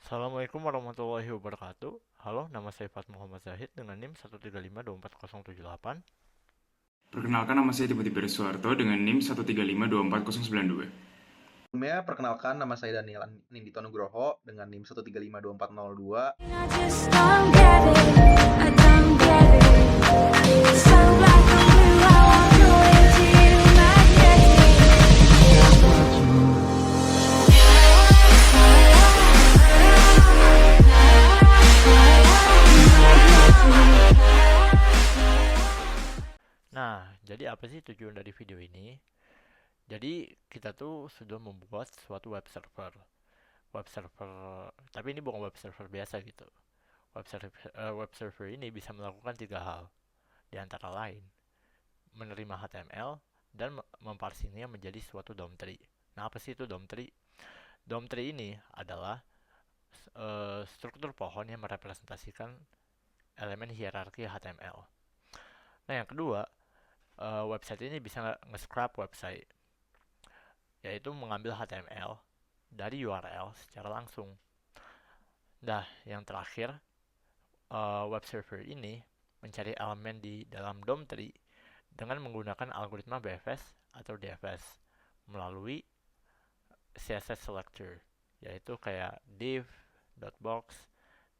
Assalamualaikum warahmatullahi wabarakatuh. Halo, nama saya Fat Muhammad Zahid dengan NIM 1352408. Perkenalkan, nama saya Tiba-Tiba Suharto dengan NIM 135240992. Sebelumnya, perkenalkan nama saya Daniel Nindito Nugroho dengan NIM 1352402. Nah, jadi apa sih tujuan dari video ini? Jadi kita tuh sudah membuat suatu web server. Web server, tapi ini bukan web server biasa gitu. Web server ini bisa melakukan tiga hal, di antara lain menerima HTML dan memparsinya menjadi suatu DOM tree. Nah, apa sih itu DOM tree? DOM tree ini adalah struktur pohon yang merepresentasikan elemen hierarki HTML. Nah, yang kedua, website ini bisa nge-scrap website, yaitu mengambil HTML dari URL secara langsung. Nah, yang terakhir, web server ini mencari elemen di dalam DOM tree dengan menggunakan algoritma BFS atau DFS melalui CSS selector, yaitu kayak div, .box,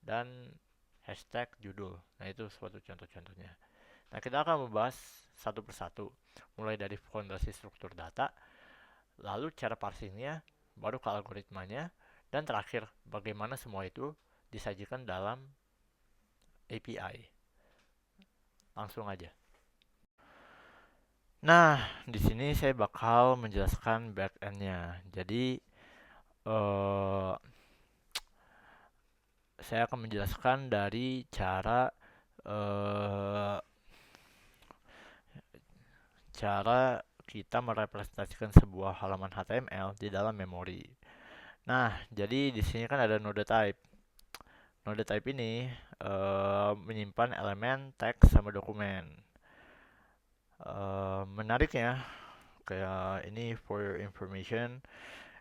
dan hashtag judul. Nah, itu suatu contoh-contohnya. Nah, kita akan membahas satu persatu, mulai dari fondasi struktur data, lalu cara parsingnya, baru ke algoritmanya, dan terakhir bagaimana semua itu disajikan dalam API. Langsung aja. Nah, di sini saya bakal menjelaskan backend-nya. Jadi, saya akan menjelaskan dari eh, cara kita merepresentasikan sebuah halaman HTML di dalam memori. Nah, jadi di sini kan ada node type. Node type ini menyimpan elemen teks sama dokumen. Menariknya, kayak ini for your information,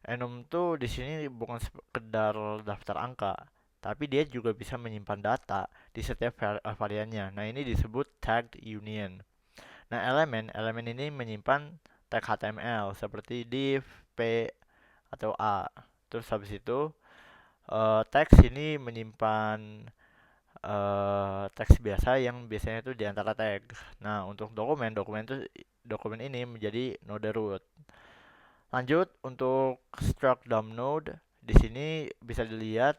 Enum tuh di sini bukan sekedar daftar angka, tapi dia juga bisa menyimpan data di setiap variannya. Nah, ini disebut tagged union. Nah, elemen ini menyimpan tag HTML seperti div, p, atau a. Terus habis itu teks ini menyimpan teks biasa yang biasanya itu di antara tag. Nah, untuk dokumen ini menjadi node root. Lanjut untuk struct DOM node, di sini bisa dilihat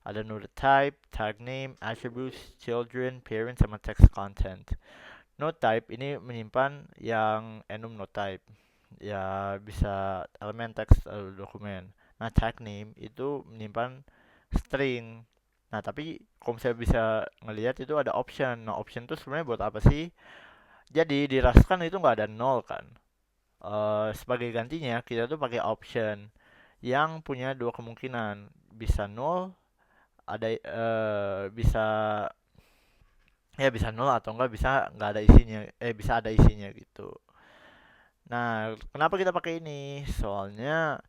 ada node type, tag name, attributes, children, parent, sama text content. Node type ini menyimpan yang enum node type. Ya, bisa elemen teks atau dokumen. Nah, tag name itu menyimpan string. Nah, tapi kalau saya bisa ngelihat itu ada option. Nah, option itu sebenarnya buat apa sih? Jadi di Rust kan itu nggak ada nol kan. Sebagai gantinya kita tuh pakai option yang punya dua kemungkinan, bisa nol, bisa ya bisa nol atau enggak bisa nggak ada isinya, bisa ada isinya gitu. Nah, kenapa kita pakai ini? Soalnya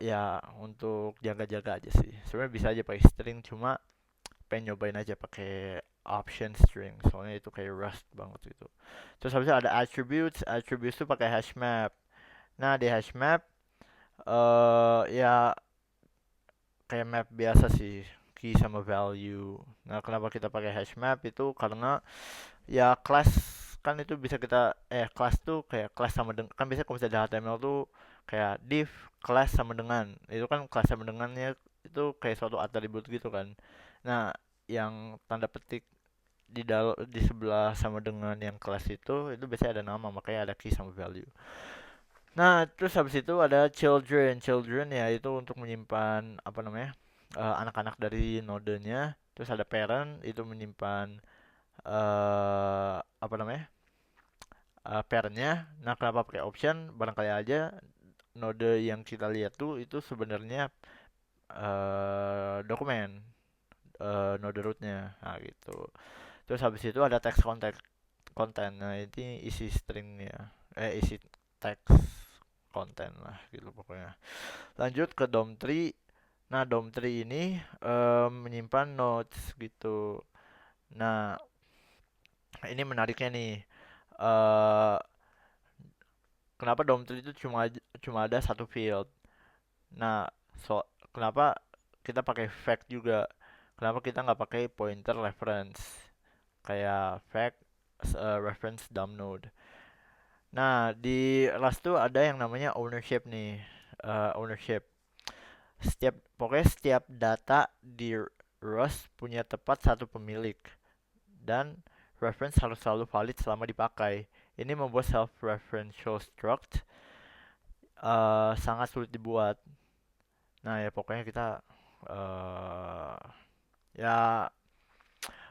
ya untuk jaga-jaga aja sih. Sebenarnya bisa aja pakai string, cuma pengen nyobain aja pakai option string. Soalnya itu kayak Rust banget gitu. Terus habis itu ada attributes tuh pakai hash map. Nah, di hash map ya kayak map biasa sih, key sama value. Nah, kenapa kita pakai hash map itu karena ya class kan itu bisa kita class tuh kayak class sama dengan, kan biasanya kalau misalnya di HTML tuh kayak div class sama dengan, itu kan class sama dengannya itu kayak suatu atribut gitu kan. Nah, yang tanda petik di sebelah sama dengan yang kelas itu biasanya ada nama, makanya ada key sama value. Nah, terus habis itu ada children. Children ya itu untuk menyimpan apa namanya? Anak-anak dari nodenya. Terus ada parent itu menyimpan apa namanya? Parentnya. Nah, kenapa pakai option? Barangkali aja node yang kita lihat tuh itu sebenarnya dokumen, node rootnya. Nah, gitu. Terus habis itu ada text content. Nah, ini isi stringnya. Isi teks konten lah gitu pokoknya. Lanjut ke DOM tree. Nah, DOM3 ini menyimpan nodes gitu. Nah, ini menariknya nih. eh Kenapa DOM3 itu cuma ada satu field? Nah, kenapa kita pakai fact juga? Kenapa kita nggak pakai pointer reference kayak fact reference dump node? Nah, di Rust tuh ada yang namanya ownership nih. Ownership. Pokoknya setiap data di Rust punya tepat satu pemilik dan reference harus selalu valid selama dipakai. Ini membuat self-referential struct sangat sulit dibuat. Nah ya pokoknya kita uh, ya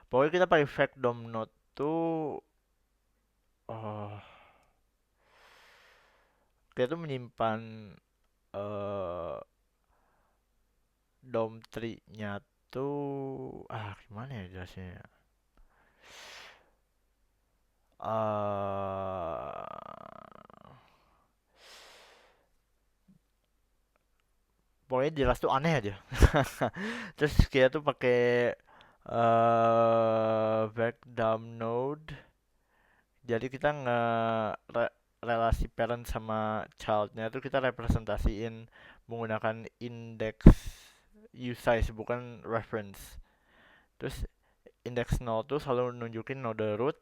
pokoknya kita pakai fact dom node tuh uh, kita tuh menyimpan uh, dom tree-nya tuh gimana ya jelasnya ya? Pokoknya jelas tuh aneh aja. Terus kita tuh pakai fact dom node. Jadi kita relasi parent sama childnya tuh kita representasiin menggunakan index usize bukan reference. Terus index 0 tuh selalu nunjukin node root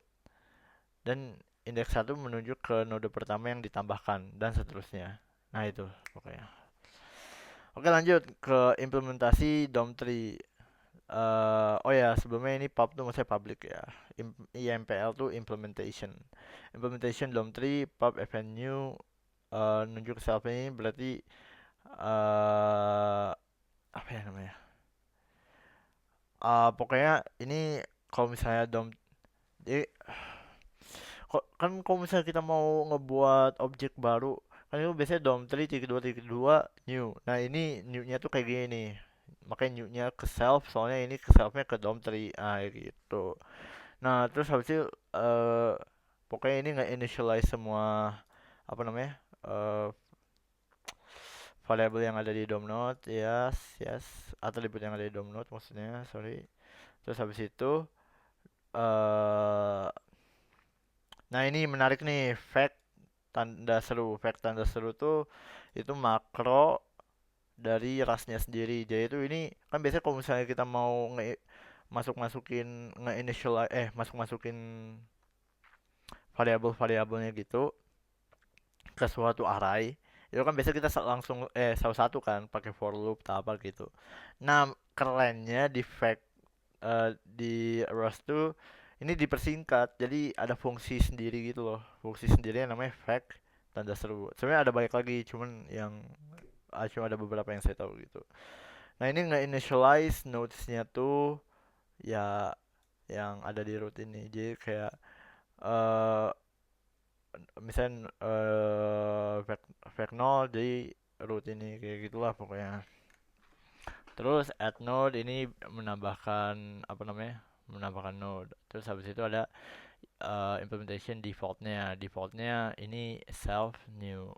dan index 1 menunjuk ke node pertama yang ditambahkan dan seterusnya. Nah itu pokoknya. Oke lanjut ke implementasi DOM3. Oh ya, sebelumnya ini pub tuh maksudnya public ya. IMPL tuh implementation. Implementation DOM3 pub event new nunjuk self ini berarti apa ya namanya? Pokoknya ini kalau misalnya jadi kan kalau misalnya kita mau ngebuat objek baru kan itu biasanya DOM3 2 new. Nah ini new-nya tuh kayak gini nih. Makanya new-nya ke self soalnya ini ke self-nya ke DOM3 gitu. Nah, terus habis itu pokoknya ini nggak initialize semua apa namanya? Variable yang ada di DOM node, yes, atribut yang ada di DOM node maksudnya, sorry. Terus habis itu eh nah ini menarik nih, fact tanda seru. Fact tanda seru tuh itu makro dari rasnya sendiri. Jadi itu ini kan biasanya kalau misalnya kita mau masukin nge-initialize masukin variabel-variabelnya gitu ke suatu array itu kan biasa kita langsung salah satu kan pakai for loop atau apa gitu. Nah kerennya di fact di Rust tuh ini dipersingkat jadi ada fungsi sendiri gitu loh, fungsi sendiri yang namanya fact tanda seru. Sebenarnya ada banyak lagi cuman yang cuma ada beberapa yang saya tahu gitu. Nah ini nge-initialize nodesnya tuh ya yang ada di root ini, jadi kayak eh misalnya fact 0 jadi root ini kayak gitulah pokoknya. Terus add node ini menambahkan apa namanya, menambahkan node. Terus habis itu ada implementation defaultnya ini self new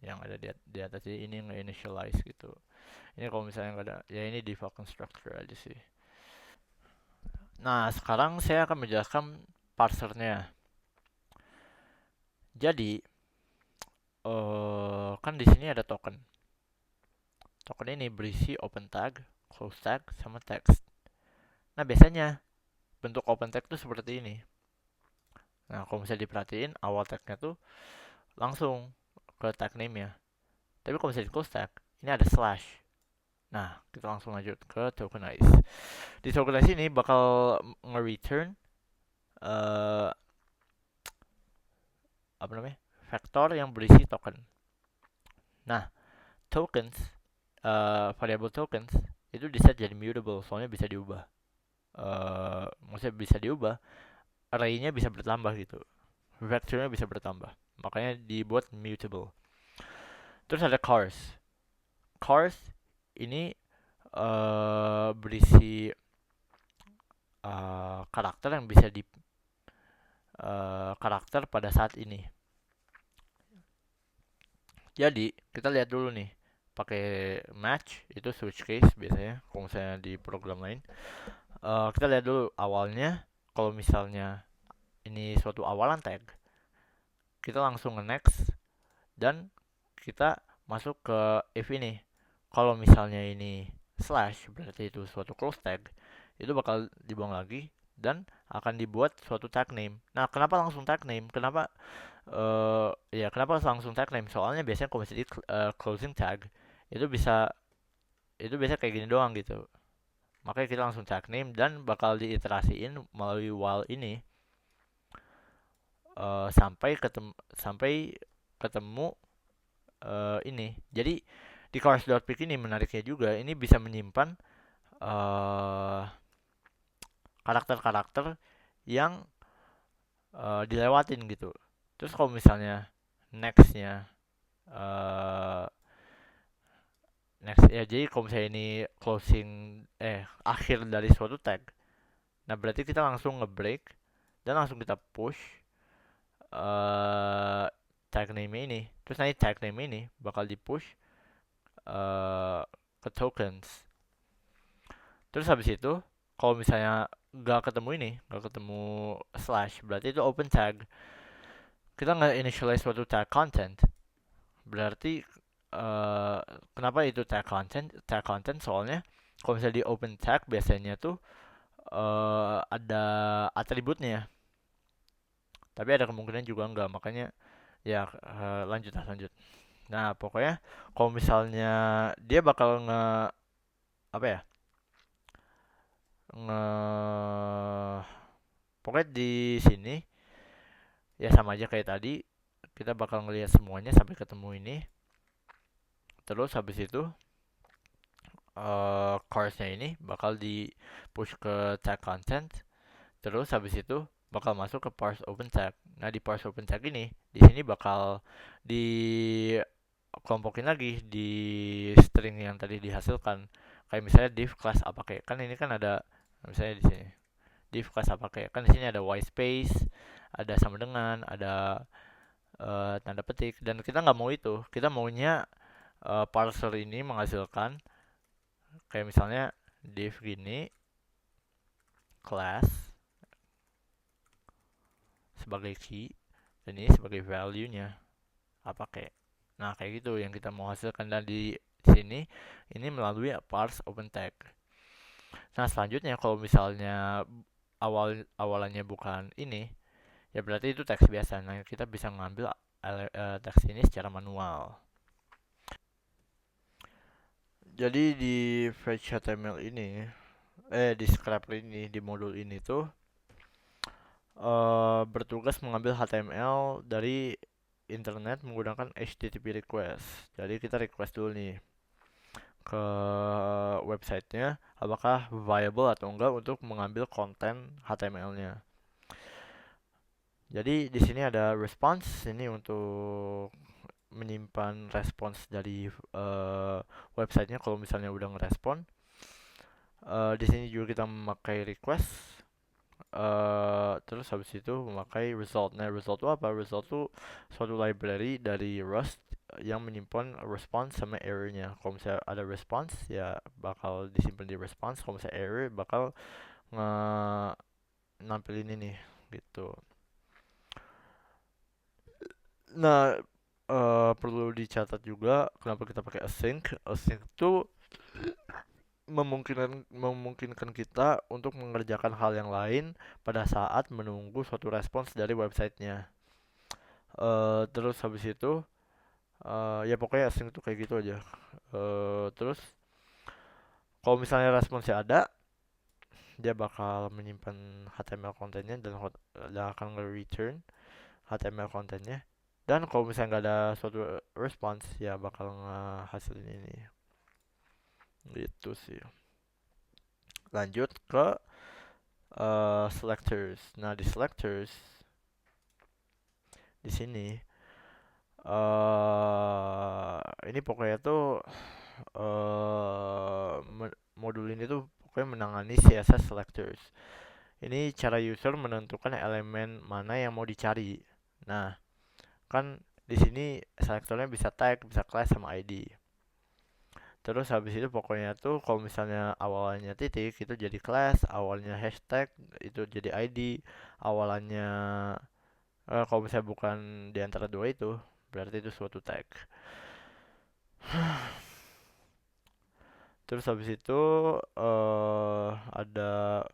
yang ada di atas ini nge-initialize gitu. Ini kalau misalnya nggak ada ya ini default constructor aja sih. Nah sekarang saya akan menjelaskan parsernya. Jadi kan di sini ada token. Token ini berisi open tag, close tag, sama text. Nah, biasanya bentuk open tag tuh seperti ini. Nah, kalau misalnya diperhatiin, awal tagnya tuh langsung ke tag name ya. Tapi kalau misalnya di close tag, ini ada slash. Nah, kita langsung lanjut ke tokenize. Di tokenize ini bakal nge-return uh, apa namanya? Vektor yang berisi token. Nah, tokens, variable tokens itu bisa jadi mutable, soalnya bisa diubah. Maksudnya bisa diubah, array-nya bisa bertambah gitu, vektornya bisa bertambah, makanya dibuat mutable. Terus ada cars ini berisi karakter yang bisa di karakter pada saat ini. Jadi kita lihat dulu nih pakai match itu switch case biasanya kalau misalnya di program lain. Kita lihat dulu awalnya. Kalau misalnya ini suatu awalan tag, kita langsung nge-next dan kita masuk ke if ini. Kalau misalnya ini slash berarti itu suatu close tag, itu bakal dibuang lagi dan akan dibuat suatu tag name. Nah, kenapa langsung tag name? Kenapa kenapa langsung tag name? Soalnya biasanya kalau misalnya closing tag itu bisa kayak gini doang gitu. Makanya kita langsung tag name dan bakal diiterasiin melalui while ini sampai ketemu ini. Jadi di cars.pic ini menariknya juga, ini bisa menyimpan uh, karakter-karakter yang dilewatin gitu. Terus kalau misalnya nextnya uh, next ya, jadi kalau misalnya ini closing akhir dari suatu tag, nah berarti kita langsung ngebreak dan langsung kita push uh, tag name ini. Terus nanti tag name ini bakal di push ke tokens. Terus habis itu kalau misalnya nggak ketemu slash, berarti itu open tag. Kita nggak initialize suatu tag content. Berarti uh, kenapa itu tag content? Tag content soalnya kalau misalnya di open tag biasanya tuh ada atributnya. Tapi ada kemungkinan juga enggak, makanya ya lanjut. Nah, pokoknya kalau misalnya dia bakal apa ya? nge Pokoknya di sini ya sama aja kayak tadi, kita bakal ngelihat semuanya sampai ketemu ini. Terus habis itu carsnya ini bakal di push ke tag content. Terus habis itu bakal masuk ke parse open tag. Nah, di parse open tag ini di sini bakal di kelompokin lagi di string yang tadi dihasilkan. Kayak misalnya div class apa kayak, kan ini kan ada misalnya di sini div class apa kayak, kan di sini ada white space, ada sama dengan, ada tanda petik, dan kita nggak mau itu. Kita maunya parser ini menghasilkan kayak misalnya div gini, class sebagai key dan ini sebagai value-nya apa kayak. Nah, kayak gitu yang kita mau hasilkan, dan di sini ini melalui parse open tag. Nah, selanjutnya kalau misalnya awalannya bukan ini, ya berarti itu teks biasa. Nah, kita bisa ngambil teks ini secara manual. Jadi di fetch HTML ini, di scraper ini, di modul ini tuh bertugas mengambil HTML dari internet menggunakan HTTP request. Jadi kita request dulu nih ke websitenya apakah viable atau enggak untuk mengambil konten HTML-nya. Jadi di sini ada response ini untuk menyimpan respons dari websitenya kalau misalnya udah ngerespon. Di sini juga kita memakai request. Terus habis itu memakai result. Nah, result itu apa? Result itu suatu library dari Rust yang menyimpan response sama errornya. Kalau misalnya ada response, ya bakal disimpan di response. Kalau misalnya error, bakal nampilin ini gitu. Nah, perlu dicatat juga kenapa kita pakai async. Async itu memungkinkan kita untuk mengerjakan hal yang lain pada saat menunggu suatu respons dari websitenya. Terus habis itu ya pokoknya async itu kayak gitu aja. Terus kalau misalnya responsnya ada, dia bakal menyimpan HTML kontennya dan akan nge-return HTML kontennya. Dan kalau misalnya nggak ada suatu response, ya bakal ngehasilin ini. Gitu sih. Lanjut ke selectors. Nah, di selectors di sini ini pokoknya tuh modul ini tuh pokoknya menangani CSS selectors. Ini cara user menentukan elemen mana yang mau dicari. Nah, kan di sini selektornya bisa tag, bisa class sama ID. Terus habis itu pokoknya tuh kalau misalnya awalnya titik itu jadi class, awalnya hashtag itu jadi ID, awalannya kalau misalnya bukan di antara dua itu berarti itu suatu tag. Terus habis itu ada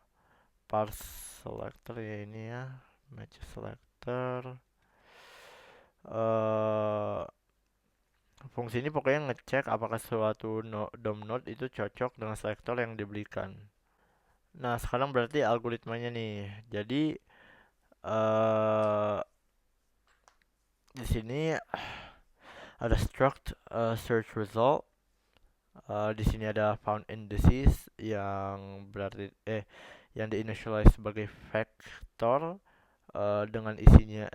parse selector ya ini ya, match selector. eh Fungsi ini pokoknya ngecek apakah suatu DOM node itu cocok dengan selektor yang diberikan. Nah, sekarang berarti algoritmanya nih. Jadi eh di sini ada struct search result. Di sini ada found indices yang berarti yang diinitialize sebagai vector dengan isinya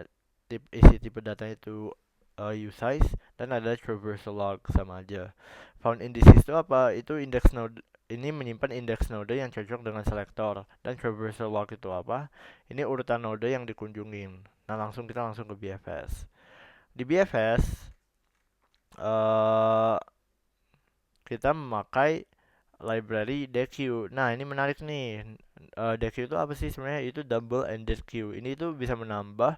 isi tipe datanya itu usize, dan ada traversal log sama aja. Found indices itu apa? Itu index node, ini menyimpan index node yang cocok dengan selektor, dan traversal log itu apa? Ini urutan node yang dikunjungin. Nah, kita langsung ke BFS. Di BFS uh, kita memakai library DQ. Nah, ini menarik nih. DQ itu apa sih sebenarnya? Itu double ended queue. Ini tuh bisa menambah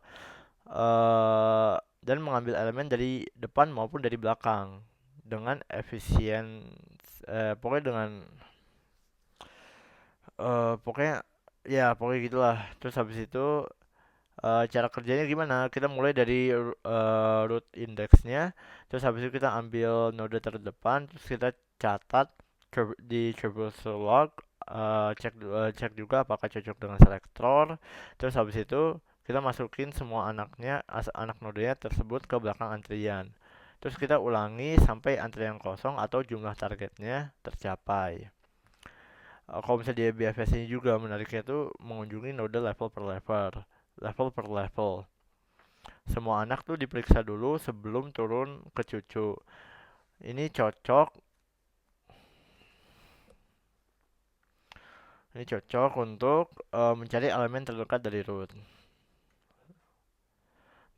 dan mengambil elemen dari depan maupun dari belakang dengan efisien, pokoknya dengan pokoknya ya pokoknya gitulah. Terus habis itu cara kerjanya gimana? Kita mulai dari root indexnya, terus habis itu kita ambil node terdepan, terus kita catat di traversal log, cek juga apakah cocok dengan selektor. Terus habis itu kita masukin semua anak nodenya tersebut ke belakang antrian. Terus kita ulangi sampai antrian kosong atau jumlah targetnya tercapai. Kalau misalnya di BFS ini juga menariknya tuh mengunjungi node level per level. Semua anak tuh diperiksa dulu sebelum turun ke cucu. Ini cocok, ini cocok untuk mencari elemen terdekat dari root.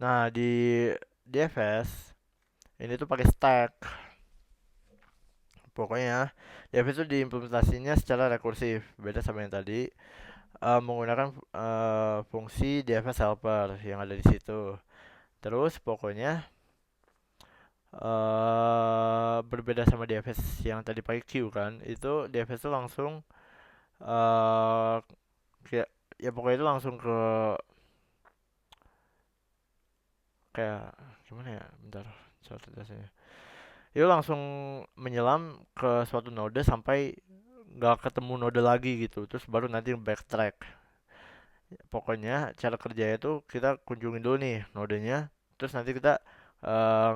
Nah, di DFS ini tuh pakai stack. Pokoknya DFS itu diimplementasinya secara rekursif, beda sama yang tadi. Menggunakan fungsi DFS helper yang ada di situ. Terus pokoknya berbeda sama DFS yang tadi pakai Q kan, itu DFS itu langsung uh, kayak ya pokoknya itu langsung ke kayak gimana ya, bentar cara jelasinnya, itu langsung menyelam ke suatu node sampai nggak ketemu node lagi gitu, terus baru nanti backtrack. Pokoknya cara kerjanya itu kita kunjungin dulu nih nodenya, terus nanti kita uh,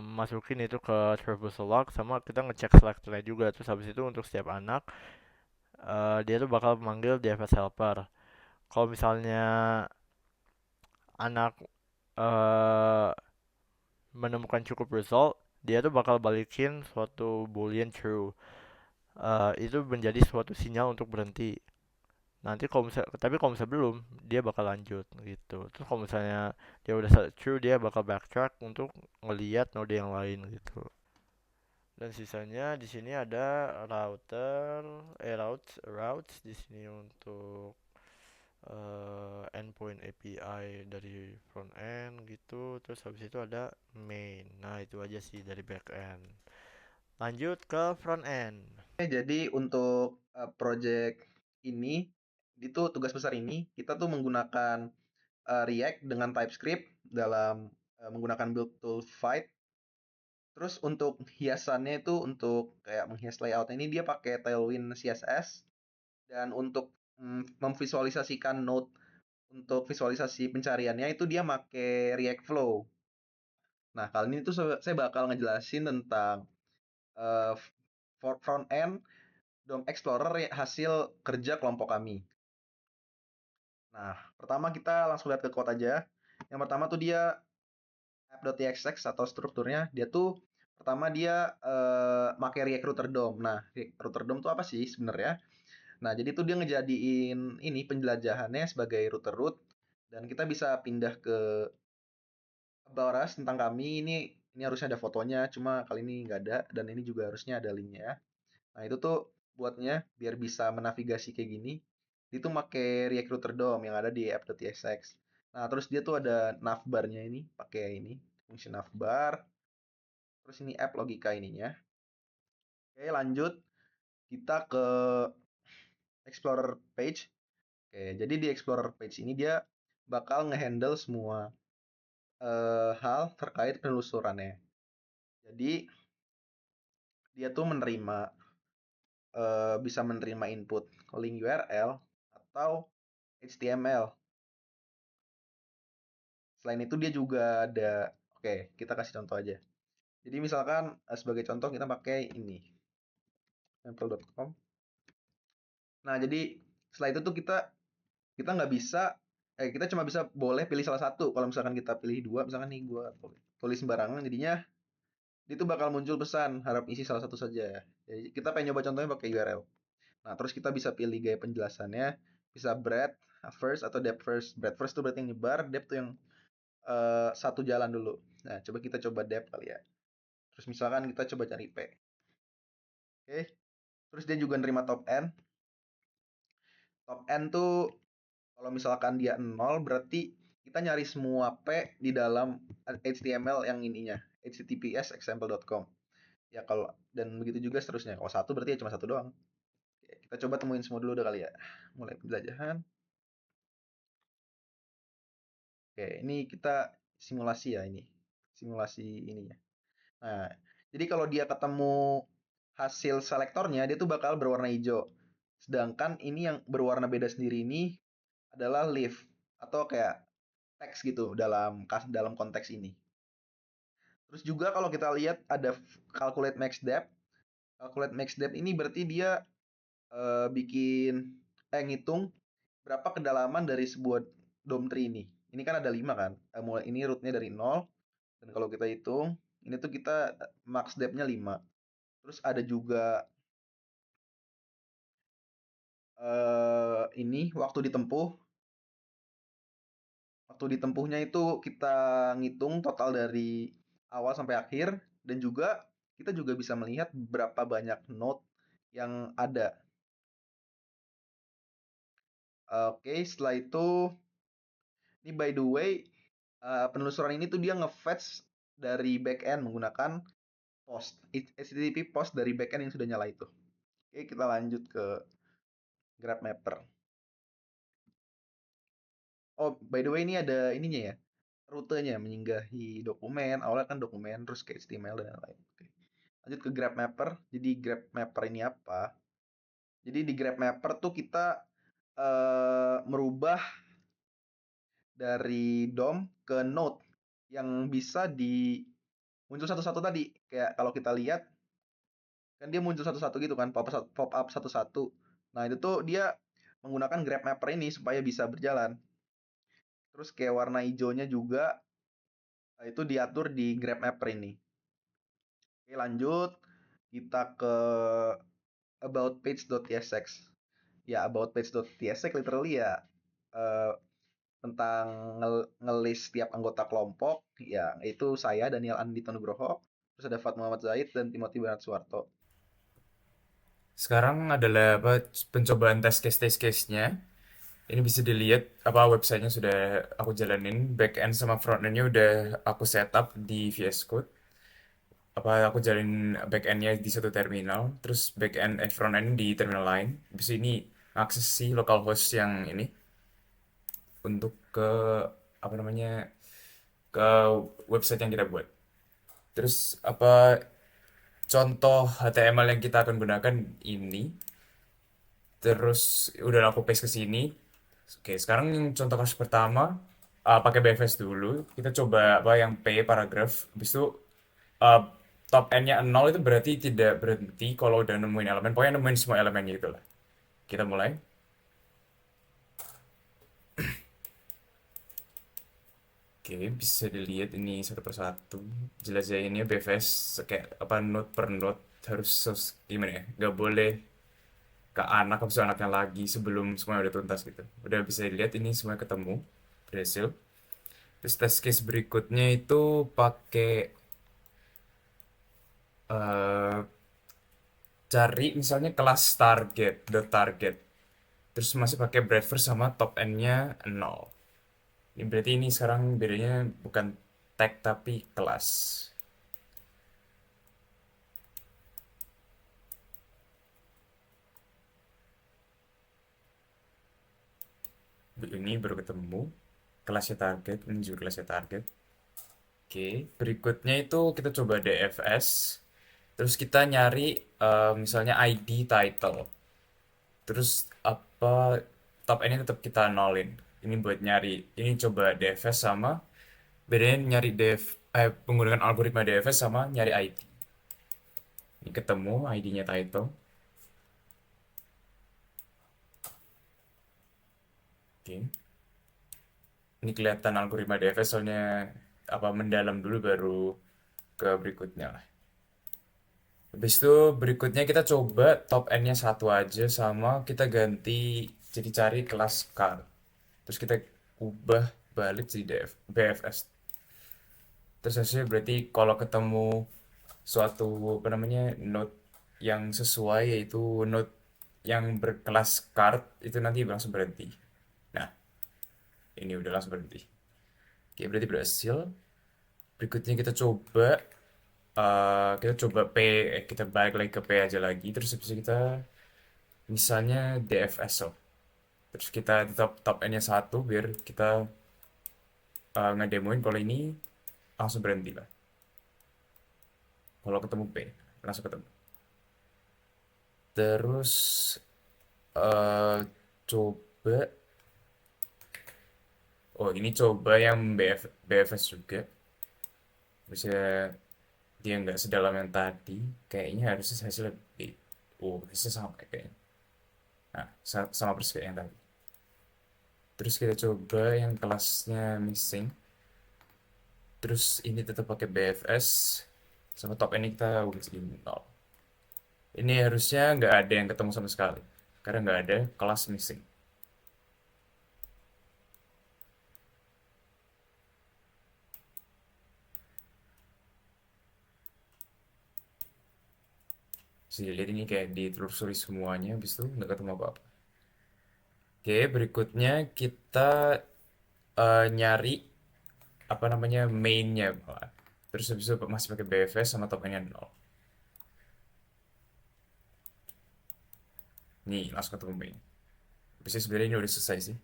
masukin itu ke traversal log, sama kita ngecek selectornya juga. Terus habis itu untuk setiap anak dia tuh bakal memanggil DFS helper. Kalau misalnya anak uh, menemukan cukup result, dia tuh bakal balikin suatu boolean true. Itu menjadi suatu sinyal untuk berhenti. Nanti kalau misalnya belum, dia bakal lanjut gitu. Terus kalau misalnya dia udah true, dia bakal backtrack untuk ngeliat node yang lain gitu. Dan sisanya di sini ada routes di sini untuk endpoint API dari front end gitu. Terus habis itu ada main. Nah, itu aja sih dari back end. Lanjut ke front end. Jadi untuk project ini, itu tugas besar ini, kita tuh menggunakan React dengan TypeScript dalam menggunakan build tool Vite. Terus untuk hiasannya itu, untuk kayak menghias layout ini, dia pakai Tailwind CSS. Dan untuk memvisualisasikan node, untuk visualisasi pencariannya itu dia pakai React Flow. Nah, kali ini tuh saya bakal ngejelasin tentang uh, front end DOM Explorer hasil kerja kelompok kami. Nah, pertama kita langsung lihat ke code aja. Yang pertama tuh dia app.txx atau strukturnya, dia tuh pertama dia pakai React Router DOM. Nah, Router DOM tuh apa sih sebenarnya? Nah, jadi tuh dia ngejadiin ini penjelajahannya sebagai router root, dan kita bisa pindah ke about us tentang kami. Ini Ini harusnya ada fotonya, cuma kali ini nggak ada, dan ini juga harusnya ada linknya. Nah, itu tuh buatnya biar bisa menavigasi kayak gini. Itu pakai Recruiter DOM yang ada di app.tsx. Nah, terus dia tuh ada navbarnya ini, pakai ini, fungsi navbar. Terus ini app logika ininya. Oke, lanjut kita ke Explorer page. Oke, jadi di Explorer page ini dia bakal ngehandle semua hal terkait penelusurannya. Jadi dia tuh bisa menerima input link URL atau HTML. Selain itu dia juga ada, oke, kita kasih contoh aja. Jadi misalkan sebagai contoh kita pakai ini, sampel.com. Nah, jadi setelah itu tuh kita nggak bisa, kita cuma bisa boleh pilih salah satu. Kalau misalkan kita pilih dua, misalkan nih gua tulis sembarangan, jadinya itu bakal muncul pesan harap isi salah satu saja. Jadi kita pengen nyoba contohnya pakai URL. Nah, terus kita bisa pilih gaya penjelasannya, bisa breadth first atau depth first. Breadth first itu berarti yang nyebar, depth tuh yang satu jalan dulu. Nah, kita coba depth kali ya. Terus misalkan kita coba cari P. Oke. Terus dia juga nerima top N. Top N tuh kalau misalkan dia 0 berarti kita nyari semua P di dalam HTML yang ininya, https example.com. Ya kalau dan begitu juga seterusnya. Kalau satu berarti ya cuma satu doang. Oke, kita coba temuin semua dulu udah kali ya. Mulai penjelajahan. Oke, ini kita simulasi ya ini. Simulasi ininya. Nah, jadi kalau dia ketemu hasil selektornya, dia tuh bakal berwarna hijau. Sedangkan ini yang berwarna beda sendiri ini adalah leaf atau kayak teks gitu dalam konteks ini. Terus juga kalau kita lihat ada calculate max depth. Calculate max depth ini berarti dia bikin ngitung berapa kedalaman dari sebuah DOM tree ini. Ini kan ada 5 kan. Mulai ini rootnya dari 0 dan kalau kita hitung ini tuh kita max depth-nya 5. Terus ada juga ini waktu ditempuh. Waktu ditempuhnya itu kita ngitung total dari awal sampai akhir dan juga kita juga bisa melihat berapa banyak node yang ada. Oke, setelah itu ini by the way penelusuran ini tuh dia nge-fetch dari backend menggunakan post HTTP post dari backend yang sudah nyala itu. Oke, kita lanjut ke Grab Mapper. Oh, by the way ini ada ininya ya, rutenya menyinggahi dokumen. Awalnya kan dokumen, terus ke HTML dan lain-lain. Oke. Lanjut ke Grab Mapper. Jadi Grab Mapper ini apa? Jadi di Grab Mapper tuh kita merubah dari DOM ke node yang bisa muncul satu-satu tadi. Kayak kalau kita lihat kan dia muncul satu-satu gitu kan, pop up satu-satu. Nah, itu tuh dia menggunakan Grab Mapper ini supaya bisa berjalan. Terus kayak warna hijaunya juga itu diatur di Grab Mapper ini. Oke, lanjut kita ke aboutpage.tsx. Ya, aboutpage.tsx literally ya eh, tentang ngelis setiap anggota kelompok. Ya, itu saya Daniel Andito Nugroho, terus ada Fat Muhammad Zaid dan Timothy Bernard Suwarto. Sekarang adalah pencobaan test case-nya. Ini bisa dilihat apa websitenya sudah aku jalanin, back end sama front endnya udah aku setup di VS Code. Apa aku jalanin back endnya di satu terminal, terus back end front end di terminal lain. Bisa ini akses si localhost yang ini untuk ke apa namanya ke website yang kita buat. Terus apa contoh HTML yang kita akan gunakan ini. Terus udah aku paste ke sini. Oke, sekarang yang contoh kasus pertama pakai BFS dulu. Kita coba apa yang P paragraf. Habis itu uh, top n-nya 0 itu berarti tidak berhenti kalau udah nemuin elemen. Pokoknya nemuin semua elemennya gitu lah. Kita mulai. Oke, bisa dilihat ini satu persatu. Jelajahinnya BFS kayak apa node per node harus gimana ya? Gak boleh ke anak habis itu anaknya lagi sebelum semuanya udah tuntas gitu. Udah bisa dilihat ini semuanya ketemu berhasil. Terus test case berikutnya itu pakai eh, cari misalnya kelas target, dot target. Terus masih pakai breadth sama top n-nya 0. Ini berarti ini sekarang bedanya bukan tag tapi kelas. Ini baru ketemu kelasnya target, ini juga kelasnya target. Oke, berikutnya itu kita coba DFS. Terus kita nyari misalnya ID title. Terus apa top ini tetap kita nolin. Ini buat nyari. Ini coba DFS sama bedanya nyari menggunakan algoritma DFS sama nyari ID. Ini ketemu ID-nya title. Oke. Ini kelihatan algoritma DFS soalnya apa mendalam dulu baru ke berikutnya lah. Habis itu berikutnya kita coba top n-nya 1 aja sama kita ganti jadi cari kelas card. Terus kita ubah balik jadi BFS. Terus hasilnya berarti kalau ketemu suatu apa namanya node yang sesuai yaitu node yang berkelas card itu nanti langsung berhenti. Nah, ini udah langsung berhenti. Oke, berarti berhasil. Berikutnya kita coba kita balik lagi ke P aja lagi. Terus habis itu kita misalnya DFS terus kita di top n-nya 1 biar kita ngedemoin kalau ini langsung berhenti lah. Kalau ketemu P langsung ketemu. Terus coba ini coba yang BFS juga. Bisa dia nggak sedalam yang tadi, kayaknya harusnya hasilnya hasilnya sama kayaknya. Nah, sama persis kayak yang tadi. Terus kita coba yang kelasnya missing. Terus ini tetap pakai BFS sama top ini kita ubah jadi 0. Ini harusnya nggak ada yang ketemu sama sekali karena nggak ada kelas missing. Bisa dilihat ini kayak ditelusuri semuanya, habis itu nggak ketemu apa-apa. Oke, berikutnya kita nyari apa namanya mainnya, terus habis itu masih pakai BFS sama tokennya 0. Nih langsung ketemu main. Bisa sebenarnya ini udah selesai sih.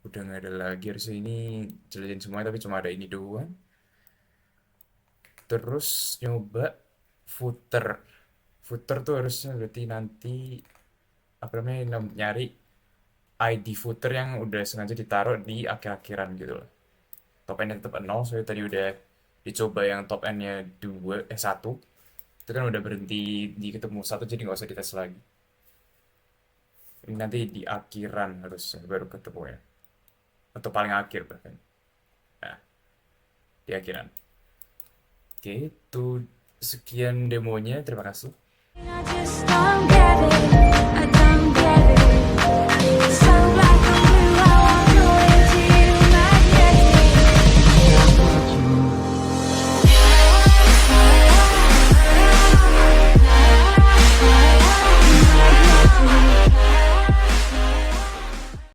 Udah nggak ada lagi, harusnya ini jelasin semuanya tapi cuma ada ini doang. Terus nyoba footer. Footer tuh harusnya berarti nanti apa namanya nyari ID footer yang udah sengaja ditaruh di akhir-akhiran gitu loh. Top n-nya tetap 0, soalnya tadi udah dicoba yang top n-nya 1. Itu kan udah berhenti di ketemu 1, jadi nggak usah dites lagi. Ini nanti di akhiran harusnya baru ketemu ya. Atau paling akhir bahkan. Nah, di akhiran. Oke, itu sekian demonya. Terima kasih. I just don't get it. I don't get it. So